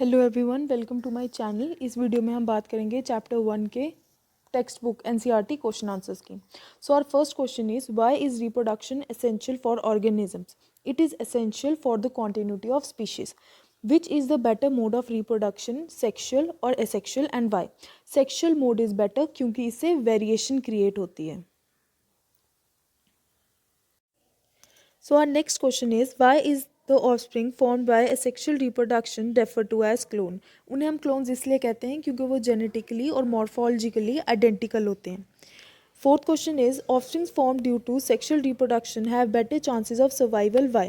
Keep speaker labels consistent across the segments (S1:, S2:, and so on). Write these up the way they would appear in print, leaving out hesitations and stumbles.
S1: Hello everyone, welcome to my channel. इस वीडियो में हम बात करेंगे चैप्टर 1 के textbook NCERT question answers की। So our first question is why is reproduction essential for organisms? It is essential for the continuity of species. Which is the better mode of reproduction, sexual और asexual, and why? Sexual mode is better क्योंकि इससे variation create होती है। So our next question is why is the offspring formed by asexual reproduction referred to as clone? उन्हें हम clones इसलिए कहते हैं क्योंकि वो genetically और morphologically identical होते हैं। Fourth question is offsprings formed due to sexual reproduction have better chances of survival. Why?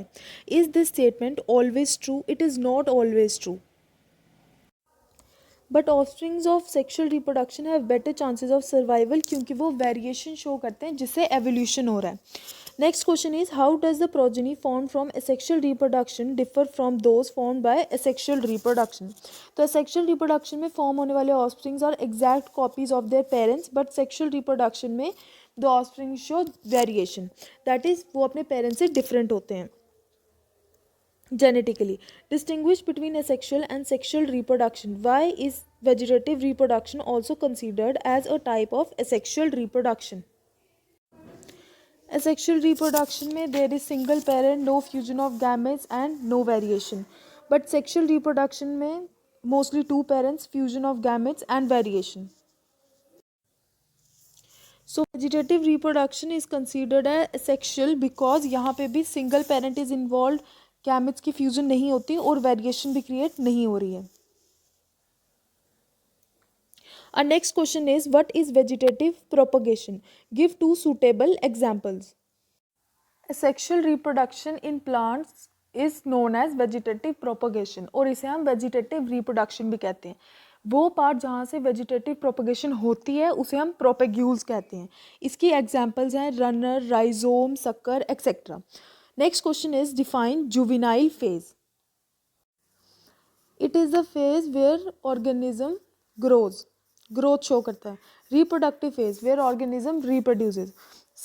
S1: Is this statement always true? It is not always true. But offsprings of sexual reproduction have better chances of survival क्योंकि वो variation show करते हैं जिससे evolution हो रहा है। Next question is how does the progeny form from asexual reproduction differ from those form by asexual reproduction? तो asexual reproduction में फॉर्म होने वाले offsprings are exact copies of their parents, but sexual reproduction में the offspring show variation, that is वो अपने parents से different होते हैं genetically. Distinguish between asexual and sexual reproduction. Why is vegetative reproduction also considered as a type of asexual reproduction? Asexual reproduction में there is single parent, no fusion of gametes and no variation. But sexual reproduction में mostly two parents, fusion of gametes and variation. So vegetative reproduction is considered as asexual because यहाँ पे भी single parent is involved, gametes की fusion नहीं होती और variation भी create नहीं हो रही है। Our next question is what is vegetative propagation? Give two suitable examples. Asexual reproduction in plants is known as vegetative propagation और इसे हम vegetative reproduction भी कहते हैं। वो पार्ट जहाँ से वेजिटेटिव प्रोपगेशन होती है उसे हम प्रोपेग्यूल्स कहते हैं। इसकी एग्जांपल्स हैं runner, rhizome, sucker, etcetera. Next question is define juvenile phase. It is the phase where organism growth show करता है। Reproductive phase where organism reproduces.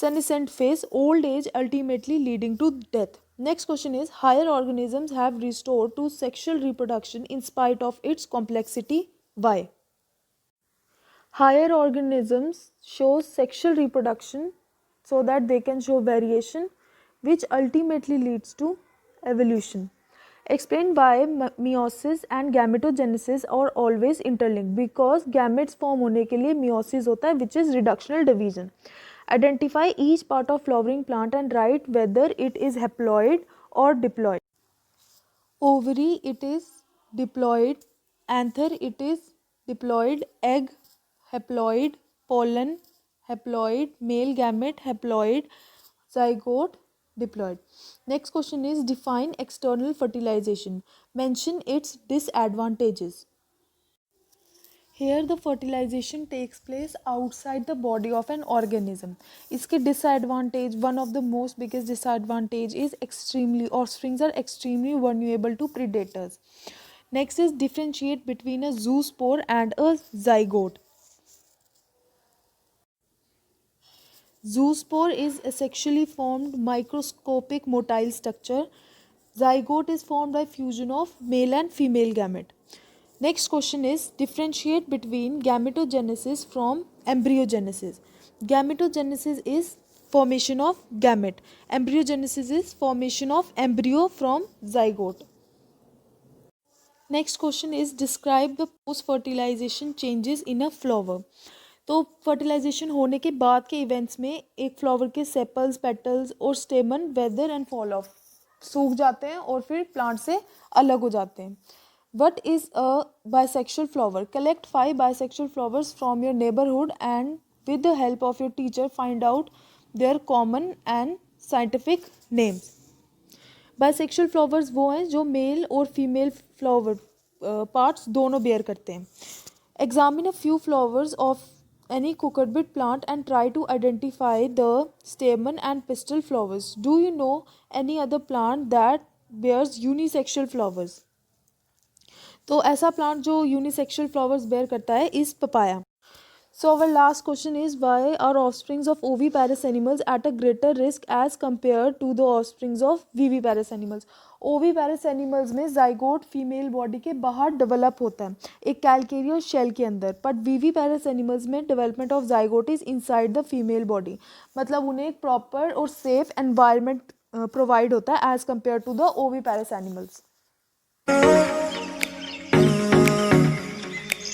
S1: Senescent phase old age ultimately leading to death. Next question is higher organisms have restored to sexual reproduction in spite of its complexity. Why? Higher organisms show sexual reproduction so that they can show variation, which ultimately leads to evolution. Explain why meiosis and gametogenesis are always interlinked. Because gametes form होने के लिए meiosis होता है, which is reductional division. Identify each part of flowering plant and write whether it is haploid or diploid. Ovary, it is diploid. Anther, it is diploid. Egg, haploid. Pollen, haploid. Male gamete, haploid. Zygote, diploid. Next question is define external fertilization. Mention its disadvantages. Here the fertilization takes place outside the body of an organism. इसके disadvantage, one of the most biggest disadvantage is offsprings are extremely vulnerable to predators. Next is differentiate between a zoospore and a zygote. Zoospore is a sexually formed microscopic motile structure. Zygote is formed by fusion of male and female gamete. Next question is differentiate between gametogenesis from embryogenesis. Gametogenesis is formation of gamete. Embryogenesis is formation of embryo from zygote. Next question is describe the post fertilization changes in a flower. तो fertilization होने के बाद के events में एक flower के sepals, petals और stamen wither and fall off सूख जाते हैं और फिर प्लांट से अलग हो जाते हैं। What is a bisexual flower? Collect 5 bisexual flowers from your neighbourhood and with the help of your teacher find out their common and scientific names. Bisexual flowers वो हैं जो मेल और फीमेल फ्लावर पार्ट्स दोनों bear करते हैं। Examine a few flowers of any cucurbit plant and try to identify the stamen and pistil flowers. Do you know any other plant that bears unisexual flowers? तो ऐसा plant जो unisexual flowers bear करता है is papaya. So our last question is, why are offsprings of oviparous animals at a greater risk as compared to the offsprings of viviparous animals? ओवीपैरस animals में zygote female body के बाहर develop होता है एक कैलकेरियर shell के अंदर, but विवीपैरस animals में development of zygote is inside the female body, मतलब उन्हें एक प्रॉपर और सेफ एनवायरनमेंट प्रोवाइड होता है as compare to the oviparous animals.